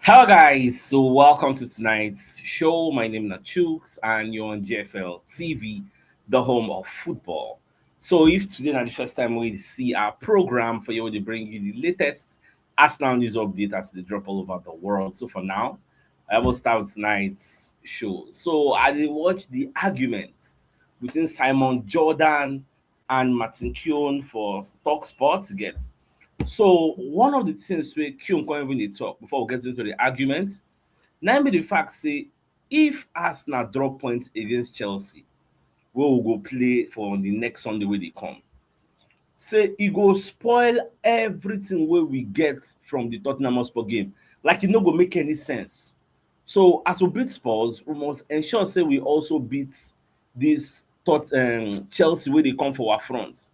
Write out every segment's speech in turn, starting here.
Hello guys, so welcome to tonight's show. My name is CHUKS and you're on GFL TV, the home of football. So if today is the first time we see our program for you to bring you the latest Arsenal news updates as they drop all over the world. So for now, I will start with tonight's show. So I did watch the argument between Simon Jordan and Martin Keown for talkSPORT. Get so one of the things we Keown can't even dey talk before we get into the argument. Now be the fact say if Arsenal drop points against Chelsea, we will go play for the next Sunday where they come. Say e go spoil everything wey we get from the Tottenham Hotspur game. Like e no go make any sense. So as we beat Spurs, we must ensure say we also beat this Chelsea wey dey come for our front.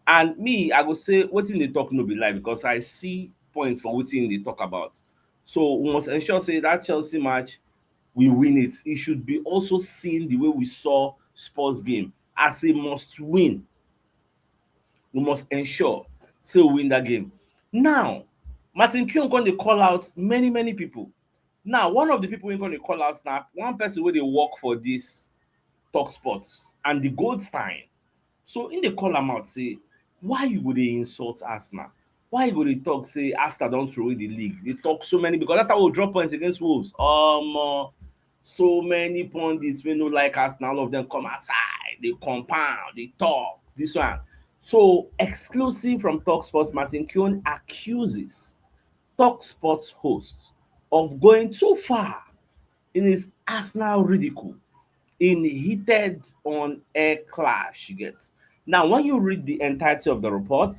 And me, I go say wetin dey talk no be lie because I see points for wetin dey talk about. So we must ensure say that Chelsea match we win it. It should be also seen the way we saw Spurs game as a must win. We must ensure say we win that game. Now, Martin Keown come dey call out many people. Now, one of the people wey come dey call out na one person wey dey work for this talkSPORT and the Goldstein. So in dey call am out say why you go dey insult Arsenal? Why you go dey talk say Arsenal don throw away the league? Dey talk so many because that time we drop points against Wolves. So many pundits wey no like Arsenal, all of them come outside, dey compound, dey talk, this one. So exclusive from talkSPORT, Martin Keown accuses talkSPORT host of going too far in his Arsenal ridicule in heated on air clash. You get. Now, when you read the entirety of the report,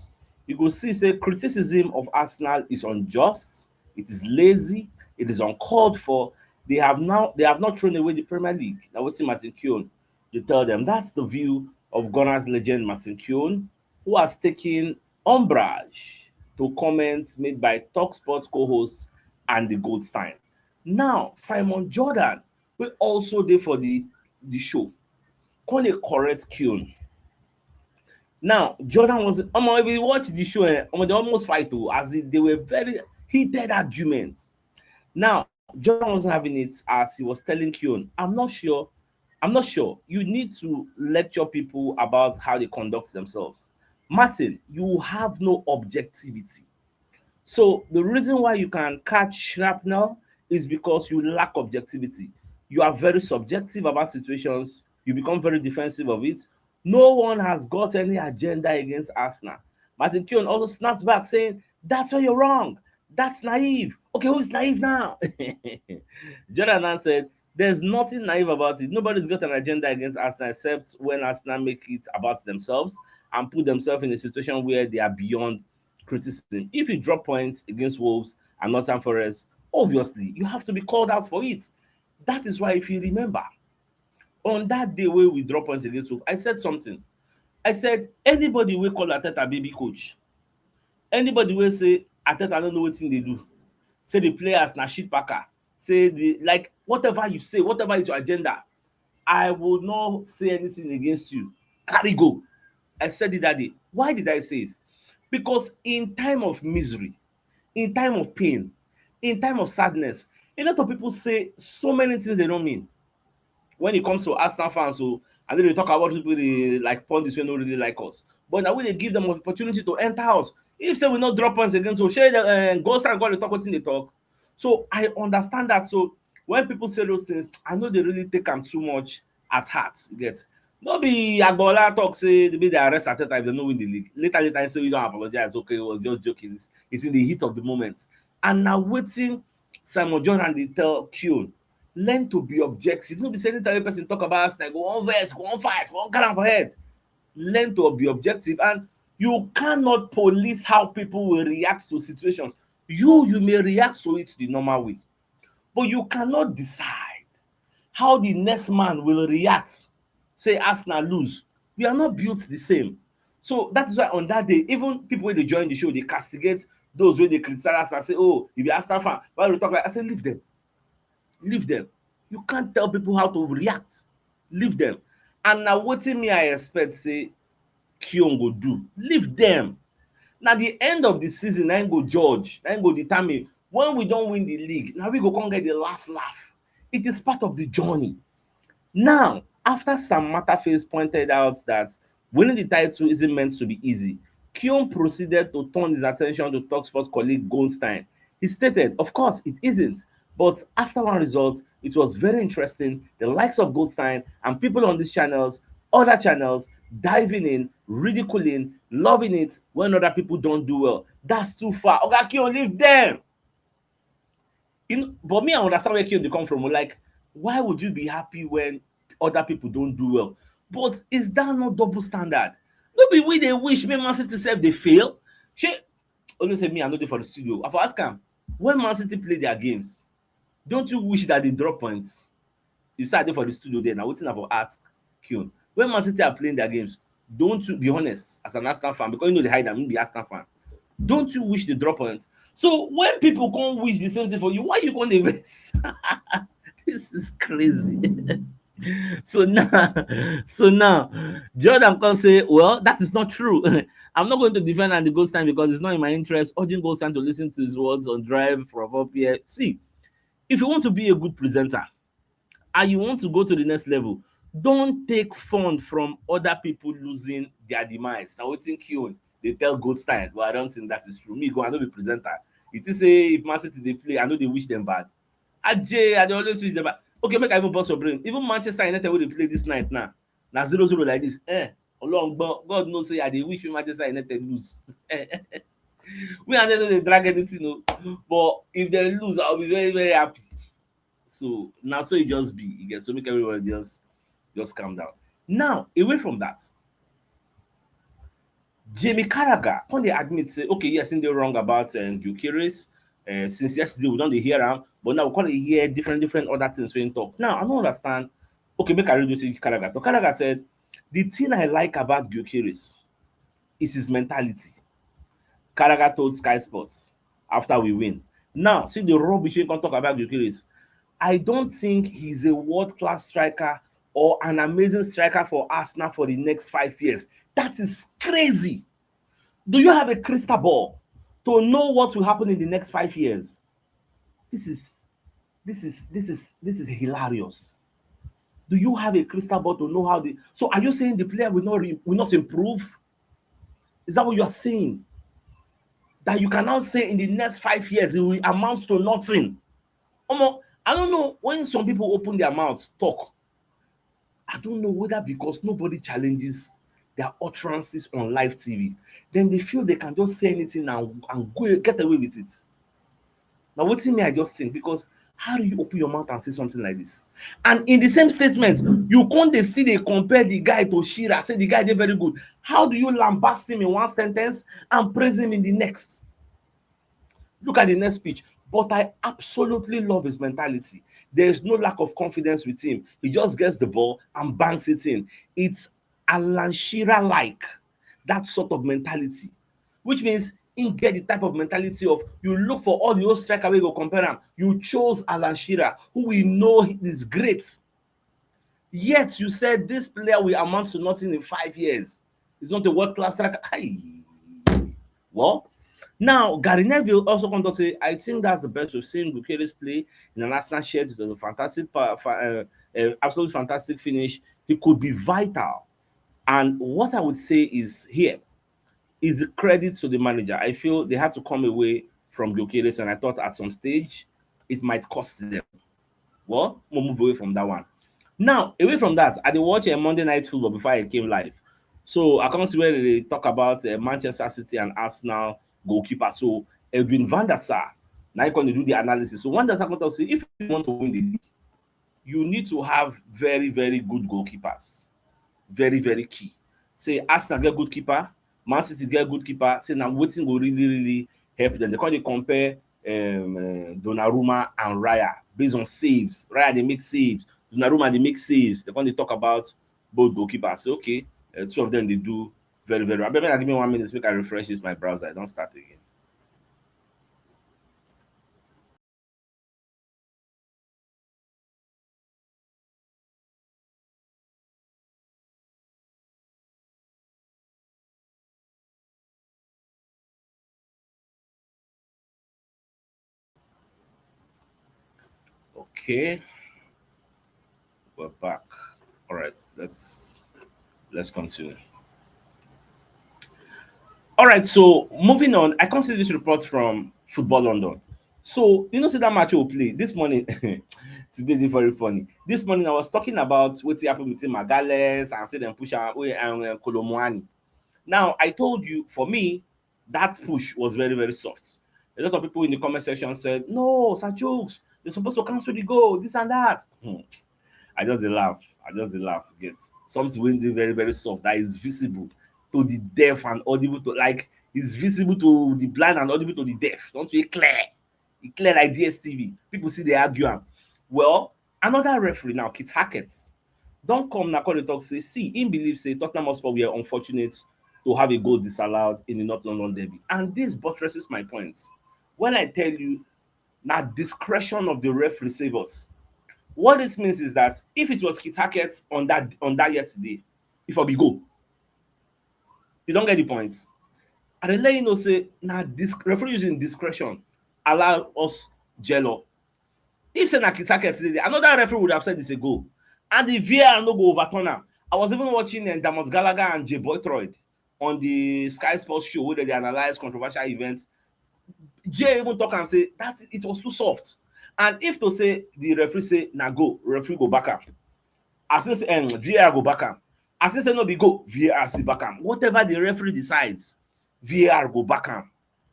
you go see say criticism of Arsenal is unjust, it is lazy, it is uncalled for. They have not thrown away the Premier League. Now, what's Martin Keown? You tell them that's the view of Gunners legend Martin Keown, who has taken umbrage to comments made by talkSPORT co-hosts and the Goldstein. Now, Simon Jordan will also there for the show. Call a correct Keown. Now, Jordan was if you watch the show, they almost fight too, as they were very heated arguments. Now, Jordan wasn't having it as he was telling Keown, I'm not sure. You need to lecture people about how they conduct themselves. Martin, you have no objectivity. So the reason why you can catch shrapnel is because you lack objectivity. You are very subjective about situations. You become very defensive of it. No one has got any agenda against Arsenal. Martin Keown also snaps back saying, that's why you're wrong. That's naive. Okay, who's naive now? Jordan said, there's nothing naive about it. Nobody's got an agenda against Arsenal except when Arsenal make it about themselves and put themselves in a situation where they are beyond criticism. If you drop points against Wolves and Nottingham Forest, obviously you have to be called out for it. That is why, if you remember, on that day where we drop points against Wolves, I said something. I said, anybody will call Arteta baby coach. Anybody will say Arteta don't know what thing they do. Say the players na shit packer. Say the like whatever you say, whatever is your agenda, I will not say anything against you. Carry go. I said it that day. Why did I say it? Because in time of misery, in time of pain, in time of sadness, a lot of people say so many things they don't mean. When it comes to Arsenal fans, so and then they talk about people they like pundits who don't really like us. But now when they give them an opportunity to enter us, if say we not drop points against, so share the ghost and go to talk what they talk. So I understand that. So when people say those things, I know they really take them too much at heart. You get no be Agbola talk say they be they arrest at if they no win the league. Later, I say you don't apologize. Okay, well, just joking. It's in the heat of the moment. And now waiting, Simon John and they tell Keown, learn to be objective. No be saying every person talk about us like go on verse, go on fight, go on carry for head. Learn to be objective, and you cannot police how people will react to situations. You may react to it the normal way, but you cannot decide how the next man will react. Say Arsenal lose, we are not built the same. So that is why on that day, even people wey dey join the show, they castigate those wey dey criticize Arsenal, say, oh, you be Arsenal fan, why you talk like? I say leave them. Leave them. You can't tell people how to react. Leave them. And now wetin me I expect say Keown go do. Leave them. Na the end of the season na im go judge, na im go determine When we don't win the league, now we go come get the last laugh. It is part of the journey. Now, after Sam Matterface pointed out that winning the title isn't meant to be easy, Keown proceeded to turn his attention to talkSPORT colleague Goldstein. He stated, of course, it isn't, but after one result, it was very interesting. The likes of Goldstein and people on these channels, other channels, diving in, ridiculing, loving it when other people don't do well. That's too far. Oga Keown, leave them. But me, I understand where Keown dey come from. Like, why would you be happy when other people don't do well? But is that not double standard? No be we dey wish make Man City sef dey fail. Shey only say me I no dey for the studio. I for ask am, when Man City play their games, don't you wish that they drop points? You say I dey for the studio there, na wetin I for ask Keown. When Man City are playing their games, don't you be honest as an Arsenal fan, because you know dey hide am, you be Arsenal fan. Don't you wish they drop points? So when people come wish the same thing for you, why you come dey vex? This is crazy. so now so now Jordan come say, well, that is not true. I'm not going to defend Andy Goldstein because it's not in my interest, urging Goldstein to listen to his words on drive from up here. See, if you want to be a good presenter and you want to go to the next level, don't take fun from other people losing their demise. Now wetin Keown dey tell Goldstein, but I don't think that is true. Me go, I no be presenter. It is say if Man City dey play, I know they wish them bad. I dey always wish them bad. Okay, make I even burst your brain. Even Manchester United wey dey play this night now, na 0-0 like this. Ọlọ́run gbọ́, God knows say I dey wish Manchester United lose. We and them no dey drag anything o, but if they lose, I will be very very happy. So now, so it just be, you get, so make everybody just calm down. Now, away from that, Jamie Carragher when they admit say, okay, yes, they're wrong about Gyokeres. Since yesterday we don't dey hear am, but now we can't hear different other things when talk. Now I don't understand. Okay, make I read to Carragher. So Carragher said, the thing I like about Gyokeres is his mentality. Carragher told Sky Sports after we win. Now, see the rubbish we can talk about Gyokeres. I don't think he's a world-class striker or an amazing striker for Arsenal for the next 5 years. That is crazy. Do you have a crystal ball to know what will happen in the next 5 years? This is hilarious. Do you have a crystal ball to know how the? So are you saying the player will not improve? Is that what you are saying? That you can now say in the next 5 years it will amount to nothing? I don't know, when some people open their mouths talk, I don't know whether because nobody challenges their utterances on live TV, then they feel they can just say anything and go get away with it. Now wetin me I just think, because how do you open your mouth and say something like this? And in the same statement, you can't still dey compare the guy to Shearer, say the guy dey very good. How do you lambast him in one sentence and praise him in the next? Look at the next speech. But I absolutely love his mentality. There is no lack of confidence with him. He just gets the ball and banks it in. It's Alan Shearer-like, that sort of mentality, which means he get the type of mentality of, you look for all the old striker wey go compare am. You chose Alan Shearer, who we know is great. Yet you said this player will amount to nothing in 5 years. He's not a world-class striker. Well, now, Gary Neville also come to say, I think that's the best we've seen Gyokeres play in an Arsenal shirt. It was a fantastic, absolutely fantastic finish. He could be vital. And what I would say is here is the credit to the manager. I feel they had to come away from Gyokeres, and I thought at some stage it might cost them. Well, we'll move away from that one. Now, away from that, I did watch a Monday Night Football before I came live. So I can't see where they talk about Manchester City and Arsenal goalkeeper. So Edwin van der Sar, now you're going to do the analysis. So Van der Sar going to say, if you want to win the league, you need to have very, very good goalkeepers. Very, very key. Say Arsenal get good keeper, Man City get good keeper. Say now waiting will really, really help them. They can't compare Donnarumma and Raya based on saves. Raya they make saves. Donnarumma they make saves. They're going to talk about both goalkeepers. Say okay, two of them they do very, very well. Better give me 1 minute to make I refresh this my browser. I don't start again. Okay, we're back. All right, let's continue. All right, so moving on, I can see this report from Football London. So you know, see that match we play this morning. Today is very funny. This morning I was talking about what happened between Magales and say them push away and Kolomuani. Now I told you, for me, that push was very very soft. A lot of people in the comment section said, "No, Sir Jokes, they're supposed to cancel the goal, this and that." I just dey laugh. I just dey laugh. Get something wey dey very very soft that is visible to the deaf and audible to, like, is visible to the blind and audible to the deaf. Something wey clear. E clear like DSTV. People see dey argue am. Well, another referee now, Kit Hackett, don come na come dey talk say, see, im believe say Tottenham Hotspur were unfortunate to have a goal disallowed in the North London derby. And this buttresses my points. When I tell you, na discretion of the referee save us. What this means is that if it was Kit Hackett on that yesterday, if I be go, you don't get the points. And then let you know say na this referee using discretion allow us jello. If say na Kit Hackett today, another referee would have said it's a goal, and the VAR no go overturn am. I was even watching Damas Gallagher and Jay Boytroyd on the Sky Sports show where they analyze controversial events. Jay even talk am say that it was too soft. And if to say the referee say na go, referee go back am. As if VAR go back am. As if say no be go, VAR still back am. Whatever the referee decides, VAR go back am.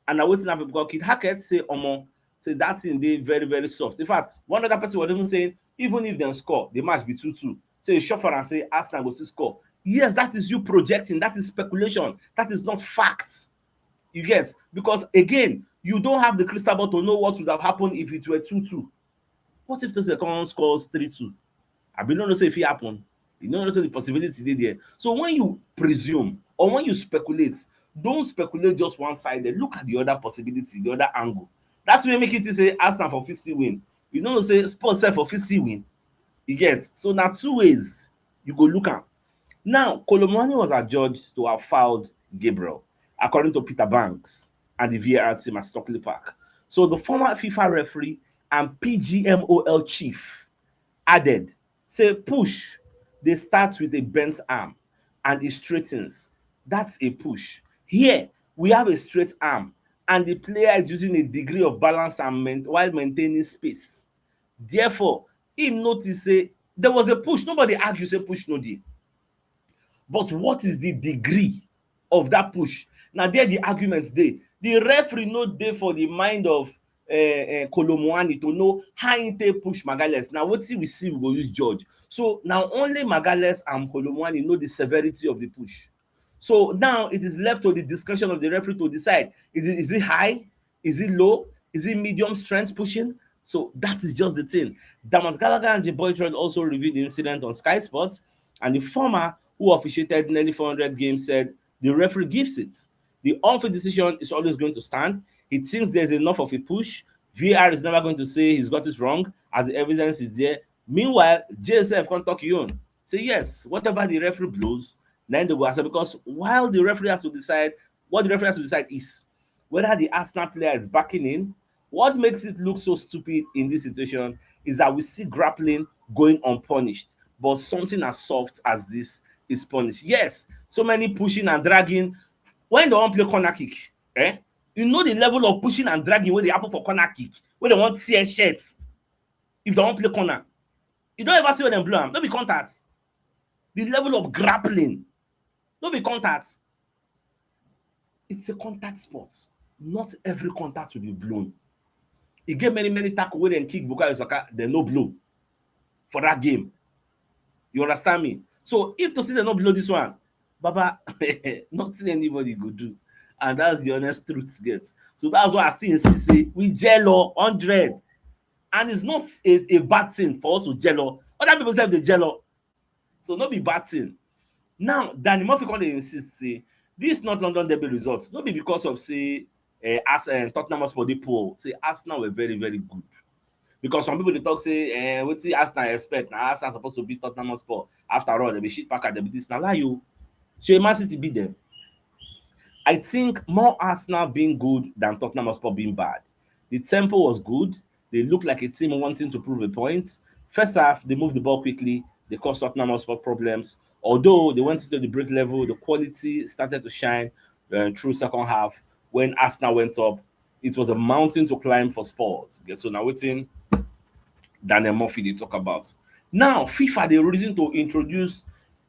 And na wetin happen because Kid Hackett say omo, say that thing dey very very soft. In fact, one other person was even saying even if dem score, the match be 2-2. So e sure for am say Arsenal go still score. Yes, that is you projecting, that is speculation, that is not fact. You get? Because again, you don't have the crystal ball to know what would have happened if it were 2-2. What if the second scores 3-2? I be no know say if it happen. You don't know say the possibility dey there. So when you presume or when you speculate, don't speculate just one sided. Look at the other possibility, the other angle. That will make it to say Arsenal for 50 win. You know say Spurs sef for 50 win. You get? So na two ways you go look am. Now, Kolomwani was adjudged to have fouled Gabriel, according to Peter Banks and the VAR team at Stockley Park. So the former FIFA referee and PGMOL chief added, say push, they start with a bent arm and it straightens. That's a push. Here, we have a straight arm and the player is using a degree of balance and while maintaining space. Therefore, he noticed say there was a push. Nobody argue say push no dey. But what is the degree of that push? Now there the arguments dey. The referee no dey for the mind of Kolomwani to know how he take push Magales. Now wetin we see, we go use judge. So now only Magales and Kolomwani know the severity of the push. So now it is left to the discretion of the referee to decide, is it high, is it low, is it medium strength pushing? So that is just the thing. Damas Gallagher and Jay Boytroyd also reviewed the incident on Sky Sports, and the former, who officiated nearly 400 games, said the referee gives it. The unfair decision is always going to stand. He thinks there's enough of a push. VAR is never going to say he's got it wrong as the evidence is there. Meanwhile, JSF can't talk you on. Say yes, whatever the referee blows, then they will answer, because while the referee has to decide, what the referee has to decide is whether the Arsenal player is backing in. What makes it look so stupid in this situation is that we see grappling going unpunished, but something as soft as this is punished. Yes, so many pushing and dragging. When they want play corner kick, you know the level of pushing and dragging wey dey happen for corner kick, wey they want tear shirt if they want play corner. You don't ever see when dem blow am. No be contact. The level of grappling, no be contact. It's a contact sport. Not every contact will be blown. E get many tackle wey dem kick Bukayo Saka, dem no blow for that game. You understand me? So if to say dem no blow this one, Baba, nothing anybody go do. And that's the honest truth get. So that's why I still insist say we jello 100. And it's not a bad thing for us to jello. Other people say they jello. So no be bad thing. Now, Danny Murphy come dey insist say this North London derby results no be because of say as Tottenham Hotspur dey poor. Say Arsenal were very very good. Because some people dey talk say wetin Arsenal expect, na Arsenal supposed to beat Tottenham Hotspur. After all, they be shit packer, they be this. Na lie o. Shey Man City beat them. I think more Arsenal being good than Tottenham Hotspur being bad. The tempo was good. They look like a team wanting to prove a point. First half, they moved the ball quickly. They caused Tottenham Hotspur problems. Although they went to the break level, the quality started to shine through second half. When Arsenal went up, it was a mountain to climb for Spurs. Okay, so now waiting Daniel Murphy they talk about. Now, FIFA they reason to introduce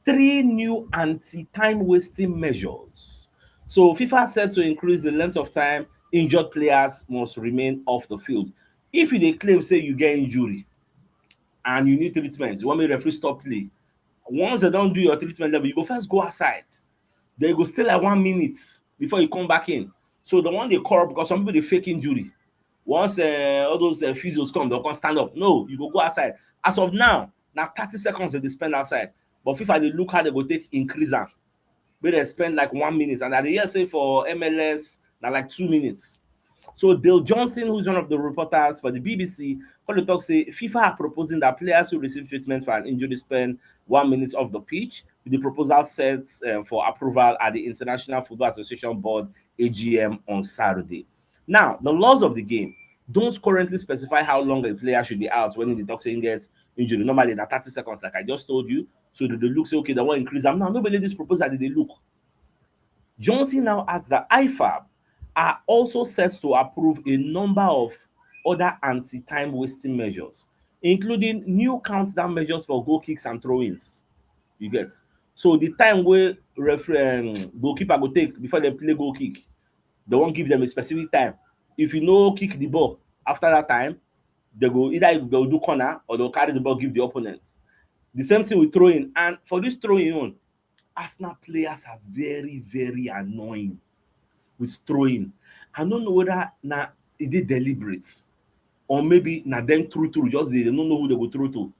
three new anti-time wasting measures. So FIFA said to increase the length of time injured players must remain off the field. If you dey claim say you get injury and you need treatment, you want make referee stop play. Once they don do your treatment level, you go first go outside. Then you go stay like 1 minute before you come back in. So the one they call because some people they fake injury. Once all those physios come, they'll come stand up. No, you go outside. As of now, now 30 seconds they spend outside. But FIFA they look how they go take increase am. Make they spend like 1 minute. And at the say for MLS, now like 2 minutes. So Dale Johnson, who's one of the reporters for the BBC, when they talk say FIFA are proposing that players who receive treatment for an injury spend 1 minute off the pitch. The proposal set for approval at the International Football Association Board AGM on Saturday. Now, the laws of the game don't currently specify how long a player should be out when the toxin gets injured. Normally, na 30 seconds, like I just told you. So they look say, okay, they want to increase them. Now, nobody this proposal did they look. Johnson now adds that IFAB are also set to approve a number of other anti-time wasting measures, including new countdown measures for goal kicks and throw-ins. You get? So the time where goalkeeper go take before they play goal kick, they won't give them a specific time. If you know kick the ball after that time, they go either they'll do corner or they'll carry the ball, give the opponents. The same thing with throwing. And for this throwing on, Arsenal players are very, very annoying with throwing. I don't know whether now it is deliberate or maybe now then through just they don't know who they will throw to.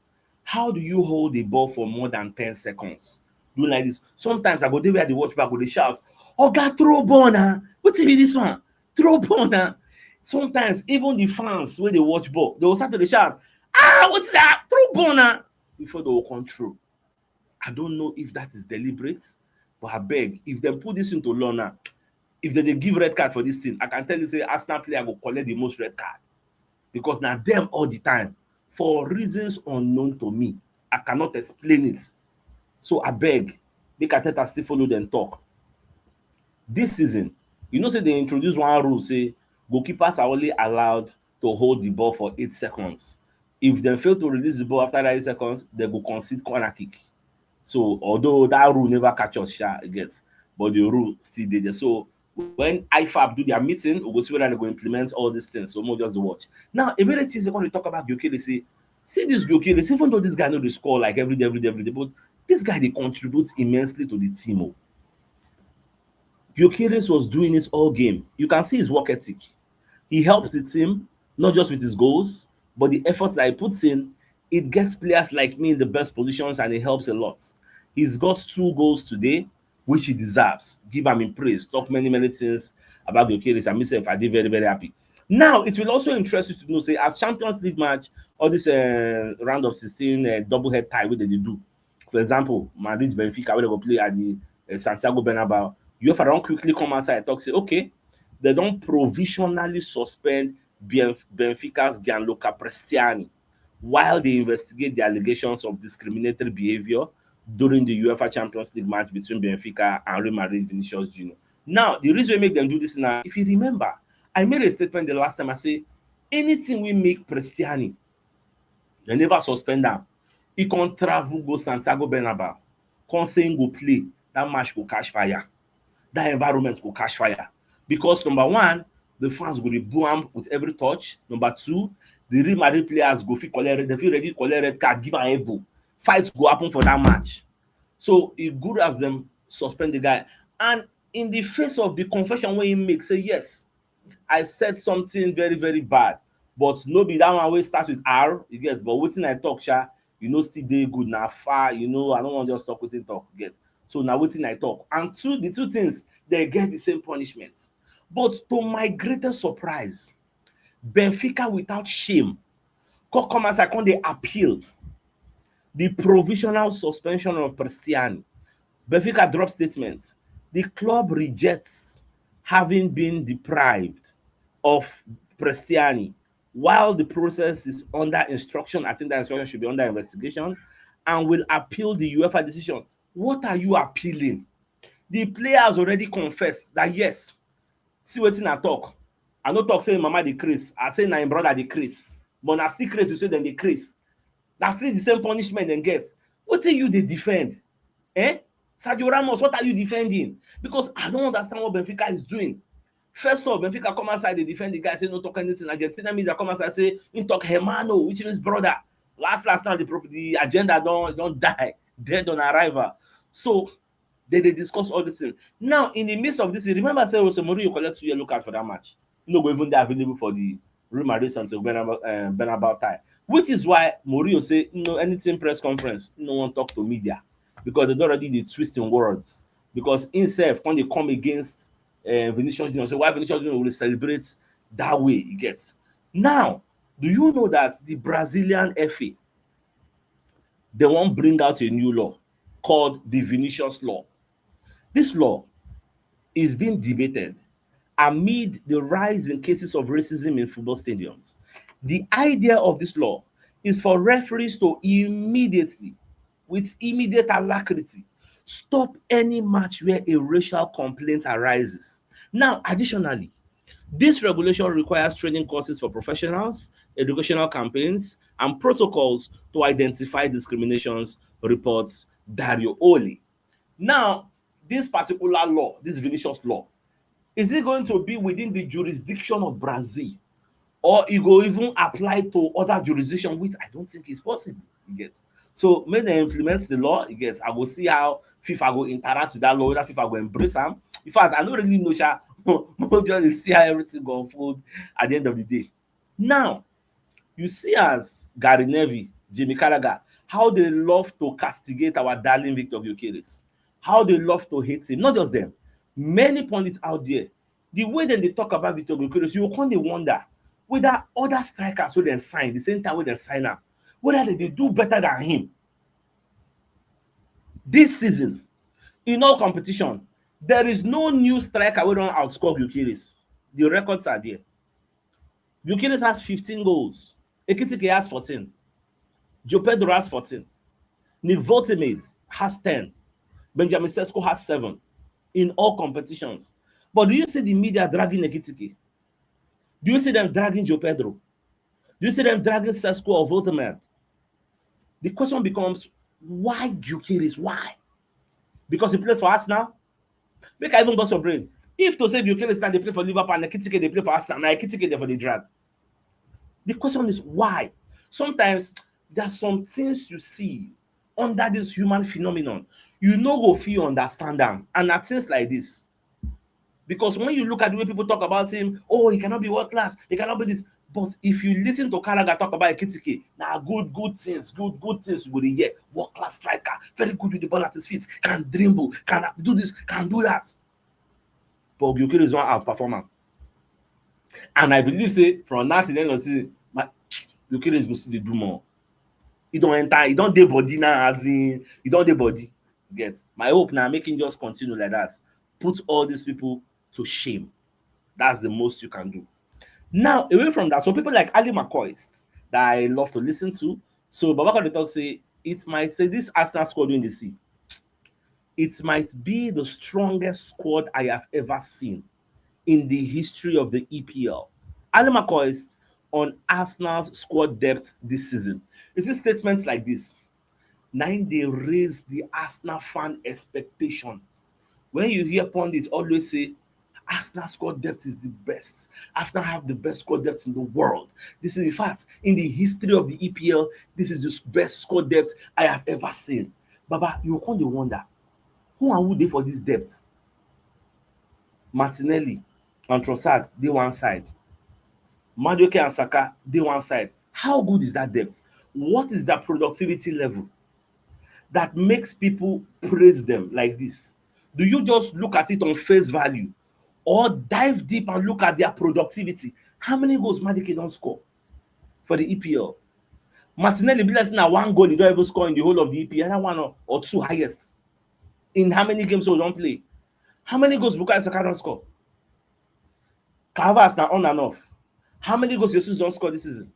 How do you hold the ball for more than 10 seconds? Do like this. Sometimes I go there where the watch back go they shout, "Oga, throw ball now. What be this one? Throw ball now." Sometimes even the fans when they watch ball, they will start to the shout, "Ah, what's that? Throw ball now," before they will come through. I don't know if that is deliberate, but I beg, if they put this into law now, if they give red card for this thing, I can tell you say Arsenal player go collect the most red card because now them all the time for reasons unknown to me. I cannot explain it. So I beg, make Ateta still follow them talk. This season, you know say they introduce one rule say goalkeepers are only allowed to hold the ball for 8 seconds. If they fail to release the ball after that 8 seconds, they go concede corner kick. So although that rule never catch us gets, but the rule still dey there. So when IFAB do their meeting, we go see whether they go implement all these things. So more just to watch. Now, immediately when they talk about Gyokeres, see this Gyokeres, even though this guy know the score like every day, but this guy they contributes immensely to the team. Oh. Gyokeres was doing it all game. You can see his work ethic. He helps the team, not just with his goals, but the efforts that he puts in. It gets players like me in the best positions and it helps a lot. He's got 2 goals today, which he deserves. Give him in praise. Talk many, many things about Gyokeres and myself. I did very, very happy. Now, it will also interest you to know, say, as Champions League match, all this round of 16 double head tie, what they do. For example, Madrid Benfica, where they go play at the Santiago Bernabeu. UEFA don't quickly come outside and talk, say, okay, they don't provisionally suspend Benfica's Gianluca Prestiani while they investigate the allegations of discriminatory behavior during the UEFA Champions League match between Benfica and Real Madrid Vinicius Jr. Now, the reason we make them do this now, if you remember, I made a statement the last time. I say, anything we make Prestiani, they never suspend them. He can travel, go Santiago Bernabeu, can say go play, that match go catch fire. That environment go catch fire. Because number one, the fans go boom with every touch. Number two, the Real Madrid players go fit collect, they feel ready to collect red card, give an elbow. Fights go happen for that match. So it good as them suspend the guy. And in the face of the confession when he makes, say, yes, I said something very, very bad. But no be that one wey start with R, you get. But wetin I talk, you know, still dey good na far, you know, I don't want just talk wetin talk, get. So now wetin I talk. And the two things, they get the same punishment. But to my greatest surprise, Benfica without shame come as I come dey appeal the provisional suspension of Prestiani. Benfica drop statement. The club rejects having been deprived of Prestiani While the process is under instruction, I think that instruction should be under investigation and will appeal the UEFA decision. What are you appealing? The player has already confessed that yes, see wetin I talk. I no talk say mama dey craze, I say na im brother dey craze. But na still craze you say dem dey craze. Na still the same punishment dem get. Wetin you dey defend? Sergio Ramos, what are you defending? Because I don't understand what Benfica is doing. First off, Benfica come outside, they defend the guy, say no talk anything. Argentina media come outside, say him talk hermano, which means brother. Last now the agenda don't die, dead on arrival. So they discuss all this thing. Now in the midst of this, remember say Jose Mourinho collect 2 yellow card for that match. No go even dey available for the Real Madrid until Bernabeu tie. Which is why Mourinho say no anything press conference, no one talk to media because they already dey twist in words. Because himself when they come against Vinicius Junior, so why Vinicius Junior will celebrate that way he gets. Now, do you know that the Brazilian FA they won't bring out a new law called the Vinicius law? This law is being debated amid the rise in cases of racism in football stadiums. The idea of this law is for referees to immediately, with immediate alacrity, stop any match where a racial complaint arises. Now, additionally, this regulation requires training courses for professionals, educational campaigns, and protocols to identify discriminations, reports Dario Oli. Now, this particular law, this Vinicius law, is it going to be within the jurisdiction of Brazil? Or it go even apply to other jurisdictions, which I don't think is possible. You get. So when they implement the law, you get. I will see how FIFA go interact with that law, whether FIFA go embrace them. In fact, I don't really know, we'll just see how everything go unfold at the end of the day. Now, you see as Gary Neville, Jimmy Carragher, how they love to castigate our darling Victor Gyokeres, how they love to hate him. Not just them, many pundits out there. The way that they talk about Victor Gyokeres, you kind of wonder whether other strikers wey dem sign the same time wey dem sign am, whether they dey do better than him. This season, in all competition, there is no new striker wey don outscore Gyokeres. The records are there. Gyokeres has 15 goals. Ekitike has 14. Joe Pedro has 14. Nick Voltemade has 10. Benjamin Sesko has 7 in all competitions. But do you see the media dragging Ekitike? Do you see them dragging Joe Pedro? Do you see them dragging Sesko or Voltemade? The question becomes, why Gyokeres? Why? Because he plays for Arsenal? Make I even bust your brain. If to say Gyokeres now they play for Liverpool and Ekitike they play for Arsenal, now Ekitike they for the drag. The question is why? Sometimes there are some things you see under this human phenomenon. You no go fit understand them. And at things like this. Because when you look at the way people talk about him, oh, he cannot be world class, he cannot be this. But if you listen to Carragher talk about Ekitike, now good things, good things you will hear. World class striker, very good with the ball at his feet, can dribble, can do this, can do that. But Gyokeres is not outperformer. And I believe say from now to the end of the season, Gyokeres go still dey do more. He don't enter, he don't dey body now, as in he don't dey body. Get my hope now, making just continue like that. Put all these people to shame. That's the most you can do. Now, away from that, so people like Ali McCoist that I love to listen to. So Babaka the talk say it might say this Arsenal squad in the sea. It might be the strongest squad I have ever seen in the history of the EPL. Ali McCoist on Arsenal's squad depth this season. You see statements like this. 9 they raise the Arsenal fan expectation. When you hear pundits always say Arsenal squad depth is the best. Arsenal have the best squad depth in the world. This is the fact. In the history of the EPL, this is the best squad depth I have ever seen. Baba, you come to wonder, who and who dey for this depth? Martinelli and Trossard, dey one side. Madueke and Saka, dey one side. How good is that depth? What is that productivity level that makes people praise them like this? Do you just look at it on face value or dive deep and look at their productivity? How many goals Madueke don score for the EPL? Martinelli be like say na 1 goal he don ever score in the whole of the EPL, either 1 or 2 highest. In how many games we don play? How many goals Bukayo Saka don score? Carragher na on and off. How many goals Jesus don't score this season?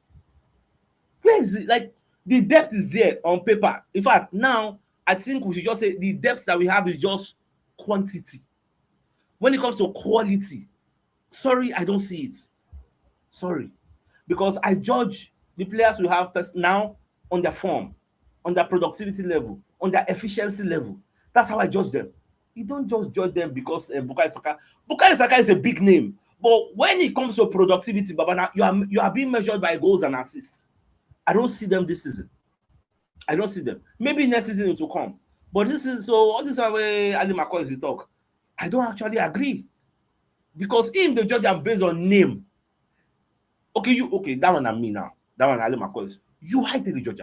Where is it? Like, the depth is there on paper. In fact, now I think we should just say the depth that we have is just quantity. When it comes to quality, sorry, I don't see it. Sorry. Because I judge the players we have now on their form, on their productivity level, on their efficiency level. That's how I judge them. You don't just judge them because Bukayo Saka is a big name. But when it comes to productivity, Baba, you are being measured by goals and assists. I don't see them this season. I don't see them. Maybe next season it will come. But this is so all this way Ali McCoy is the talk. I don't actually agree. Because if the judge are based on name, okay, that one and me now. That one Ali McCoy is you hide the judge.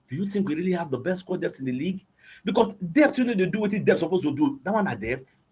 Do you think we really have the best squad depth in the league? Because depth, you need to do what depth supposed to do. That one are depth.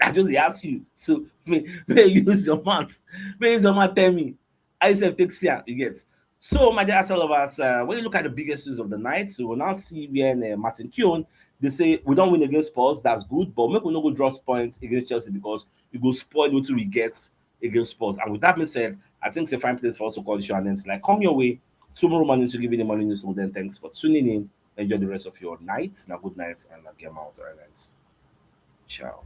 I just ask you. So may use your maths. May use your math tell me. I said take here, you get. So my dear lovers, when you look at the biggest news of the night, so we'll now see where Martin Keown, they say we don't win against Spurs, that's good, but make we no go drop points against Chelsea because we go spoil what we get against Spurs. And with that being said, I think it's a fine place for us to call the show and then it's like come your way tomorrow morning to give you the morning news. So then thanks for tuning in. Enjoy the rest of your night. Now good night and get out. All right, guys. Ciao.